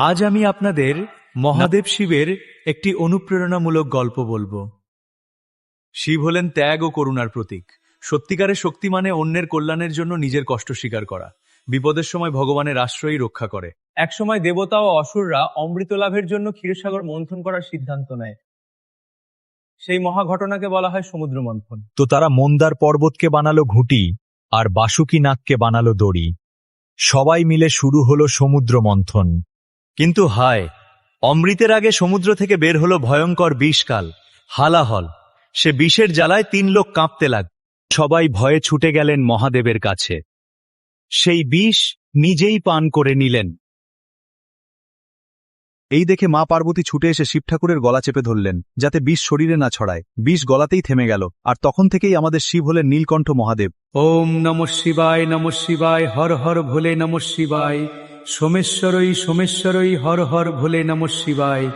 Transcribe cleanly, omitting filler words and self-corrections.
আজ আমি আপনাদের মহাদেব শিবের একটি অনুপ্রেরণামূলক গল্প বলবো। শিব হলেন ত্যাগ ও করুণার প্রতীক। সত্যিকারের শক্তি মানে অন্যের কল্যাণের জন্য নিজের কষ্ট স্বীকার করা। বিপদের সময় ভগবানের আশ্রয়ই রক্ষা করে। একসময় দেবতা ও অসুররা অমৃত লাভের জন্য ক্ষীরসাগর মন্থন করার সিদ্ধান্ত নেয়। সেই মহাঘটনাকে বলা হয় সমুদ্র মন্থন। তো তারা মন্দার পর্বতকে বানালো ঘুঁটি আর বাসুকি নাগকে বানালো দড়ি। সবাই মিলে শুরু হলো সমুদ্র মন্থন। কিন্তু হায়, অমৃতের আগে সমুদ্র থেকে বের হলো ভয়ঙ্কর বিষকাল, হালাহল। সে বিষের জ্বালায় 3 লোক কাঁপতে লাগল। সবাই ভয়ে ছুটে গেলেন মহাদেবের কাছে। সেই বিষ নিজেই পান করে নিলেন। এই দেখে মা পার্বতী ছুটে এসে শিব ঠাকুরের গলা চেপে ধরলেন, যাতে বিষ শরীরে না ছড়ায়। বিষ গলাতেই থেমে গেল, আর তখন থেকেই আমাদের শিব হলেন নীলকণ্ঠ মহাদেব। ওম নমঃ শিবায়, হর হর ভোলে নমঃ শিবায়। সোমেশ্বরই সোমেশ্বরই, হর হর ভোলে নমঃ শিবায়।